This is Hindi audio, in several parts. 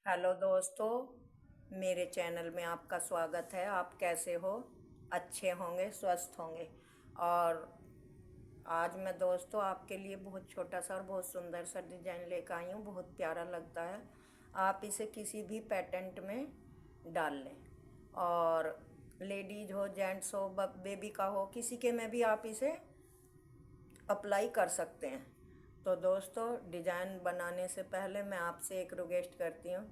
हेलो दोस्तों, मेरे चैनल में आपका स्वागत है। आप कैसे हो? अच्छे होंगे, स्वस्थ होंगे। और आज मैं दोस्तों आपके लिए बहुत छोटा सा और बहुत सुंदर सा डिजाइन लेकर आई हूँ। बहुत प्यारा लगता है। आप इसे किसी भी पैटेंट में डाल लें, और लेडीज हो, जेंट्स हो, बेबी का हो, किसी के में भी आप इसे अप्लाई कर सकते हैं। तो दोस्तों, डिज़ाइन बनाने से पहले मैं आपसे एक रिक्वेस्ट करती हूँ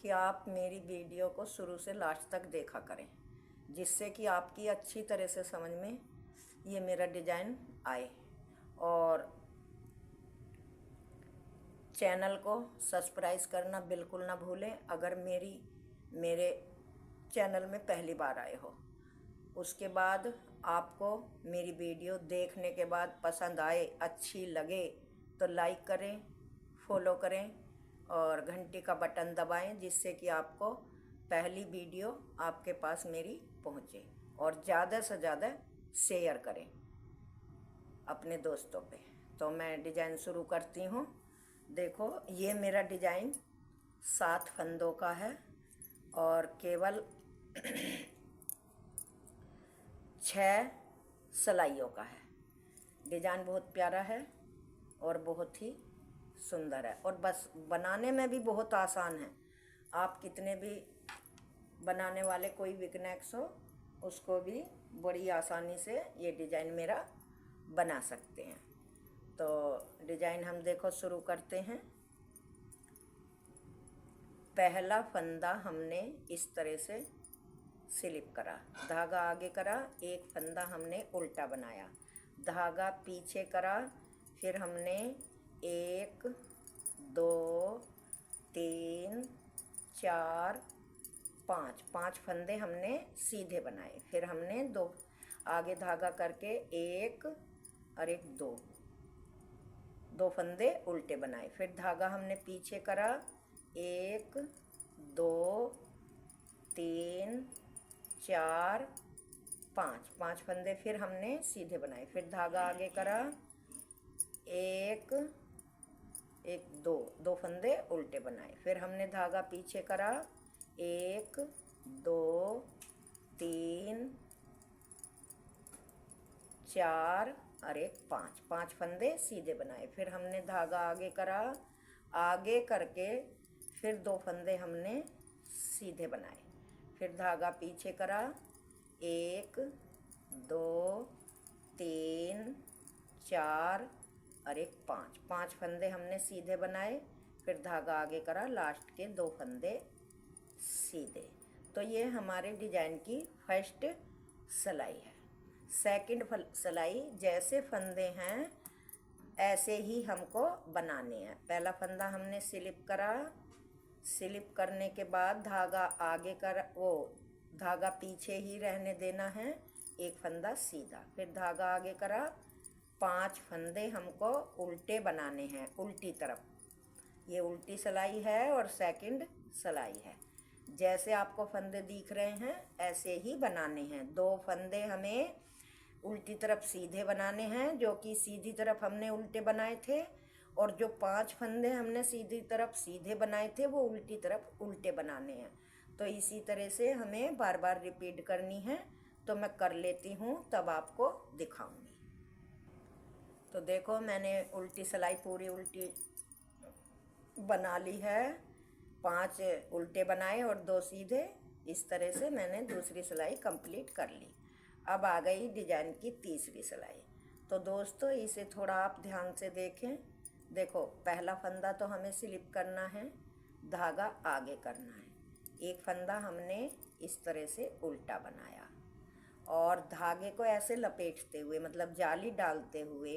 कि आप मेरी वीडियो को शुरू से लास्ट तक देखा करें, जिससे कि आपकी अच्छी तरह से समझ में ये मेरा डिज़ाइन आए। और चैनल को सब्सक्राइब करना बिल्कुल ना भूलें अगर मेरे चैनल में पहली बार आए हो। उसके बाद आपको मेरी वीडियो देखने के बाद पसंद आए, अच्छी लगे तो लाइक करें, फॉलो करें और घंटी का बटन दबाएं, जिससे कि आपको पहली वीडियो आपके पास मेरी पहुंचे। और ज़्यादा से ज़्यादा शेयर करें अपने दोस्तों पे। तो मैं डिज़ाइन शुरू करती हूँ। देखो, ये मेरा डिज़ाइन 7 फंदों का है और केवल 6 सिलाइयों का है। डिज़ाइन बहुत प्यारा है और बहुत ही सुंदर है, और बस बनाने में भी बहुत आसान है। आप कितने भी बनाने वाले कोई बिगनर्स हो, उसको भी बड़ी आसानी से ये डिज़ाइन मेरा बना सकते हैं। तो डिज़ाइन हम देखो शुरू करते हैं। पहला फंदा हमने इस तरह से स्लिप करा, धागा आगे करा, एक फंदा हमने उल्टा बनाया, धागा पीछे करा, फिर हमने 1 2 3 4 5 फंदे हमने सीधे बनाए। फिर हमने दो आगे धागा करके एक और एक दो फंदे उल्टे बनाए। फिर धागा हमने पीछे करा, 1 2 3 4 5 फंदे फिर हमने सीधे बनाए। फिर धागा आगे करा, एक एक दो फंदे उल्टे बनाए। फिर हमने धागा पीछे करा, 1 2 3 4 और एक 5 फंदे सीधे बनाए। फिर हमने धागा आगे करा, आगे करके फिर 2 फंदे हमने सीधे बनाए। फिर धागा पीछे करा, 1 2 3 4 और एक 5 फंदे हमने सीधे बनाए। फिर धागा आगे करा, लास्ट के 2 फंदे सीधे। तो ये हमारे डिजाइन की फर्स्ट सिलाई है। सेकंड सिलाई जैसे फंदे हैं ऐसे ही हमको बनाने हैं। पहला फंदा हमने स्लिप करा, स्लिप करने के बाद धागा आगे कर धागा पीछे ही रहने देना है, एक फंदा सीधा। फिर धागा आगे करा, 5 फंदे हमको उल्टे बनाने हैं, उल्टी तरफ। ये उल्टी सिलाई है और सेकंड सिलाई है। जैसे आपको फंदे दिख रहे हैं ऐसे ही बनाने हैं। 2 फंदे हमें उल्टी तरफ सीधे बनाने हैं, जो कि सीधी तरफ हमने उल्टे बनाए थे, और जो 5 फंदे हमने सीधी तरफ सीधे बनाए थे वो उल्टी तरफ उल्टे बनाने हैं। तो इसी तरह से हमें बार बार रिपीट करनी है। तो मैं कर लेती हूँ, तब आपको दिखाऊंगी। तो देखो, मैंने उल्टी सिलाई पूरी उल्टी बना ली है। 5 उल्टे बनाए और 2 सीधे। इस तरह से मैंने दूसरी सिलाई कंप्लीट कर ली। अब आ गई डिजाइन की तीसरी सिलाई। तो दोस्तों, इसे थोड़ा आप ध्यान से देखें। देखो, पहला फंदा तो हमें स्लिप करना है, धागा आगे करना है। एक फंदा हमने इस तरह से उल्टा बनाया और धागे को ऐसे लपेटते हुए, मतलब जाली डालते हुए,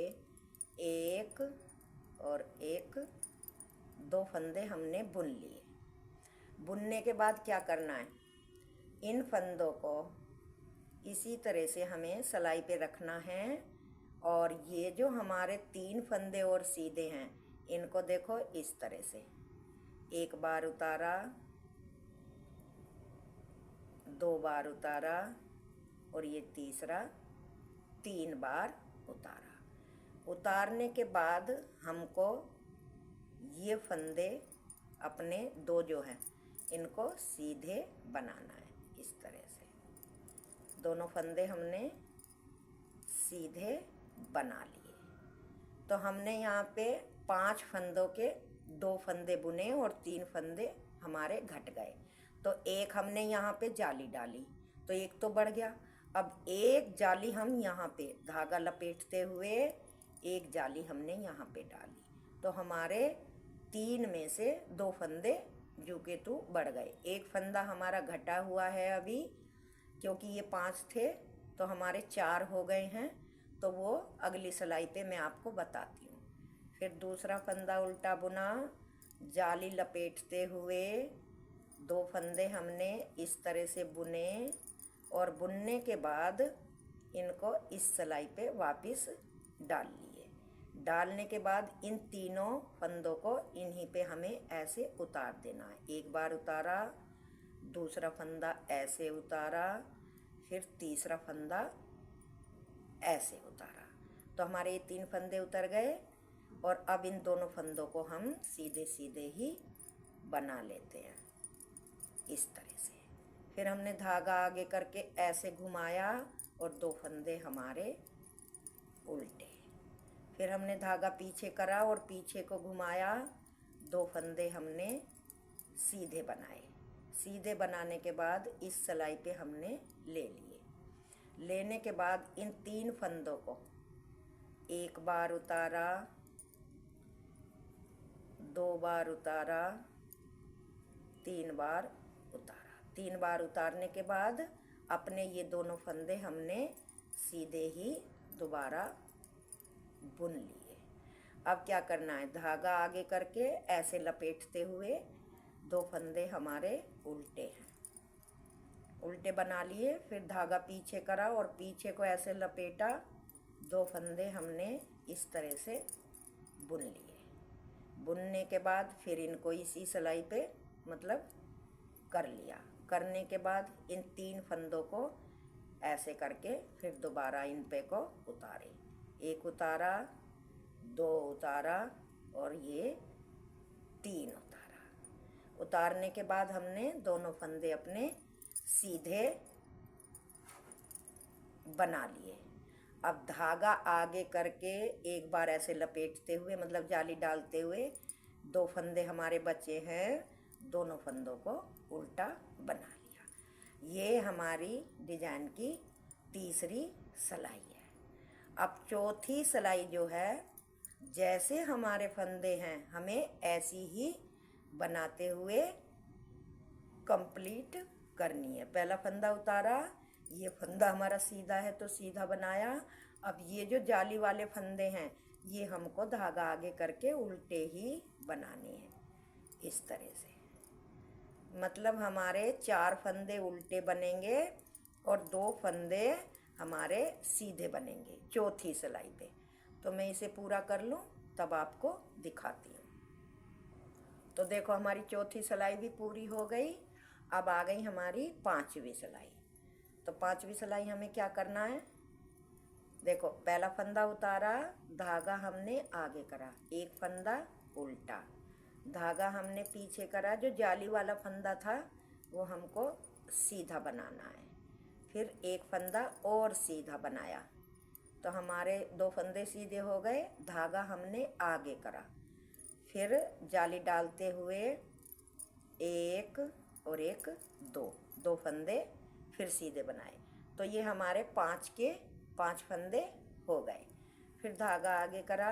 एक और एक 2 फंदे हमने बुन लिए। बुनने के बाद क्या करना है, इन फंदों को इसी तरह से हमें सिलाई पे रखना है। और ये जो हमारे 3 फंदे और सीधे हैं, इनको देखो इस तरह से, एक बार उतारा, 2 बार उतारा, और ये तीसरा 3 बार उतारा। उतारने के बाद हमको ये फंदे अपने दो जो हैं इनको सीधे बनाना है। इस तरह से दोनों फंदे हमने सीधे बना लिए। तो हमने यहाँ पे 5 फंदों के 2 फंदे बुने और 3 फंदे हमारे घट गए। तो एक हमने यहाँ पे जाली डाली तो एक तो बढ़ गया। अब एक जाली हम यहाँ पे धागा लपेटते हुए एक जाली हमने यहाँ पे डाली तो हमारे 3 में से 2 फंदे जू के तू बढ़ गए। एक फंदा हमारा घटा हुआ है अभी, क्योंकि ये 5 थे तो हमारे 4 हो गए हैं। तो वो अगली सिलाई पे मैं आपको बताती हूँ। फिर दूसरा फंदा उल्टा बुना, जाली लपेटते हुए 2 फंदे हमने इस तरह से बुने और बुनने के बाद इनको इस सिलाई पे वापस डाल लिए। डालने के बाद इन तीनों फंदों को इन्हीं पे हमें ऐसे उतार देना है। एक बार उतारा, दूसरा फंदा ऐसे उतारा, फिर तीसरा फंदा ऐसे उतारा। तो हमारे ये 3 फंदे उतर गए और अब इन दोनों फंदों को हम सीधे सीधे ही बना लेते हैं इस तरह से। फिर हमने धागा आगे करके ऐसे घुमाया और 2 फंदे हमारे उल्टे। फिर हमने धागा पीछे करा और पीछे को घुमाया, 2 फंदे हमने सीधे बनाए। सीधे बनाने के बाद इस सिलाई पे हमने ले लिए। लेने के बाद इन 3 फंदों को एक बार उतारा, 2 बार उतारा, 3 बार उतारा। 3 बार उतारने के बाद अपने ये दोनों फंदे हमने सीधे ही दोबारा बुन लिए। अब क्या करना है, धागा आगे करके ऐसे लपेटते हुए 2 फंदे हमारे उल्टे हैं, उल्टे बना लिए। फिर धागा पीछे करा और पीछे को ऐसे लपेटा, 2 फंदे हमने इस तरह से बुन लिए। बुनने के बाद फिर इनको इसी सिलाई पे मतलब कर लिया। करने के बाद इन 3 फंदों को ऐसे करके फिर दोबारा इन पे को उतारे। एक उतारा, 2 उतारा और ये 3 उतारा। उतारने के बाद हमने दोनों फंदे अपने सीधे बना लिए। अब धागा आगे करके एक बार ऐसे लपेटते हुए मतलब जाली डालते हुए 2 फंदे हमारे बचे हैं, दोनों फंदों को उल्टा बना लिया। ये हमारी डिजाइन की तीसरी सिलाई है। अब चौथी सिलाई जो है, जैसे हमारे फंदे हैं हमें ऐसी ही बनाते हुए कंप्लीट करनी है। पहला फंदा उतारा, ये फंदा हमारा सीधा है तो सीधा बनाया। अब ये जो जाली वाले फंदे हैं ये हमको धागा आगे करके उल्टे ही बनाने हैं इस तरह से। मतलब हमारे 4 फंदे उल्टे बनेंगे और 2 फंदे हमारे सीधे बनेंगे चौथी सिलाई पे। तो मैं इसे पूरा कर लूँ तब आपको दिखाती हूँ। तो देखो हमारी चौथी सिलाई भी पूरी हो गई। अब आ गई हमारी 5वीं सिलाई। तो 5वीं सिलाई हमें क्या करना है, देखो पहला फंदा उतारा, धागा हमने आगे करा, एक फंदा उल्टा, धागा हमने पीछे करा, जो जाली वाला फंदा था वो हमको सीधा बनाना है। फिर एक फंदा और सीधा बनाया तो हमारे 2 फंदे सीधे हो गए। धागा हमने आगे करा, फिर जाली डालते हुए 1 और 1 2 फंदे फिर सीधे बनाए। तो ये हमारे 5 के 5 फंदे हो गए। फिर धागा आगे करा,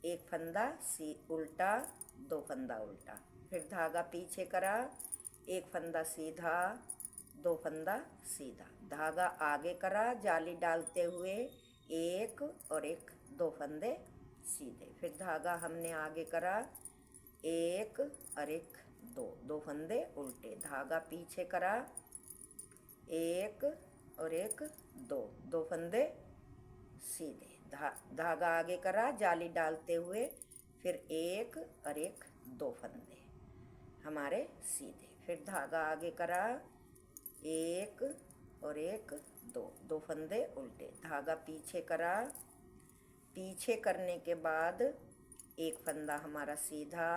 एक फंदा उल्टा, 2 फंदा उल्टा, फिर धागा पीछे करा, एक फंदा सीधा, 2 फंदा सीधा, धागा आगे करा, जाली डालते हुए 1 और 1 2 फंदे सीधे, फिर धागा हमने आगे करा, 1 और 1 2 फंदे उल्टे, धागा पीछे करा, 1 और 1 2 फंदे सीधे, धागा आगे करा, जाली डालते हुए फिर 1 और 1 2 फंदे हमारे सीधे, फिर धागा आगे करा, 1 और 1 2 फंदे उल्टे, धागा पीछे करा, पीछे करने के बाद एक फंदा हमारा सीधा,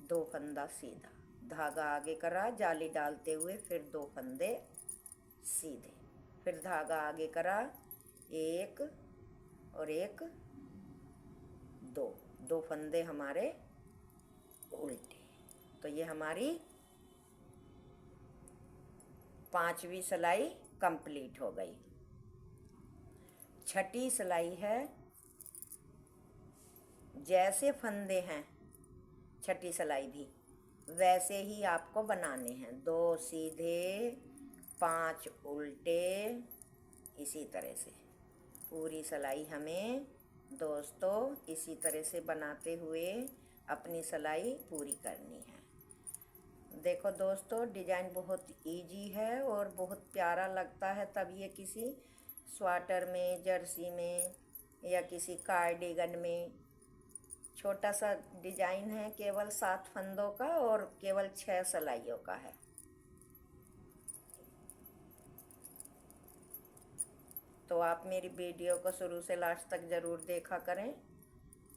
दो फंदा सीधा, धागा आगे करा, जाली डालते हुए फिर दो फंदे सीधे, फिर धागा आगे करा, एक और एक, दो, दो फंदे हमारे उल्टे। तो ये हमारी 5वीं सिलाई कंप्लीट हो गई। छठी सिलाई है, जैसे फंदे हैं छठी सिलाई भी वैसे ही आपको बनाने हैं, 2 सीधे 5 उल्टे, इसी तरह से पूरी सिलाई हमें दोस्तों इसी तरह से बनाते हुए अपनी सिलाई पूरी करनी है। देखो दोस्तों, डिजाइन बहुत इजी है और बहुत प्यारा लगता है, तब ये किसी स्वेटर में, जर्सी में या किसी कार्डिगन में। छोटा सा डिजाइन है, केवल 7 फंदों का और केवल 6 सिलाइयों का है। तो आप मेरी वीडियो को शुरू से लास्ट तक ज़रूर देखा करें,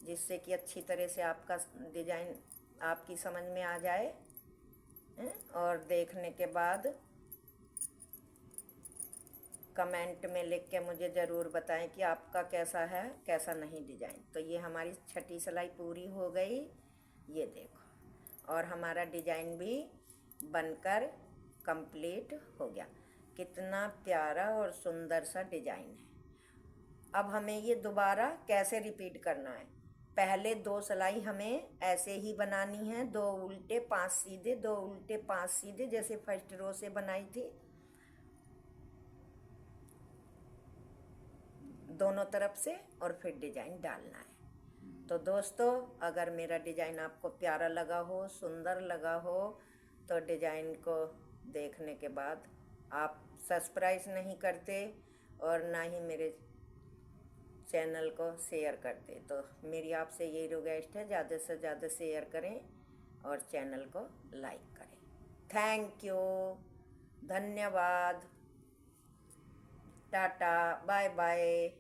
जिससे कि अच्छी तरह से आपका डिजाइन आपकी समझ में आ जाए। और देखने के बाद कमेंट में लिख के मुझे ज़रूर बताएं कि आपका कैसा है, कैसा नहीं डिजाइन। तो ये हमारी छठी सिलाई पूरी हो गई, ये देखो, और हमारा डिजाइन भी बनकर कंप्लीट हो गया। कितना प्यारा और सुंदर सा डिजाइन है। अब हमें ये दोबारा कैसे रिपीट करना है, पहले 2 सिलाई हमें ऐसे ही बनानी है, 2 उल्टे 5 सीधे, 2 उल्टे 5 सीधे, जैसे फर्स्ट रो से बनाई थी, दोनों तरफ से, और फिर डिजाइन डालना है। तो दोस्तों, अगर मेरा डिजाइन आपको प्यारा लगा हो, सुंदर लगा हो, तो डिजाइन को देखने के बाद आप सब्सक्राइब नहीं करते और ना ही मेरे चैनल को शेयर करते। तो मेरी आपसे यही रिक्वेस्ट है, ज़्यादा से ज़्यादा शेयर करें और चैनल को लाइक करें। थैंक यू, धन्यवाद, टाटा, बाय बाय।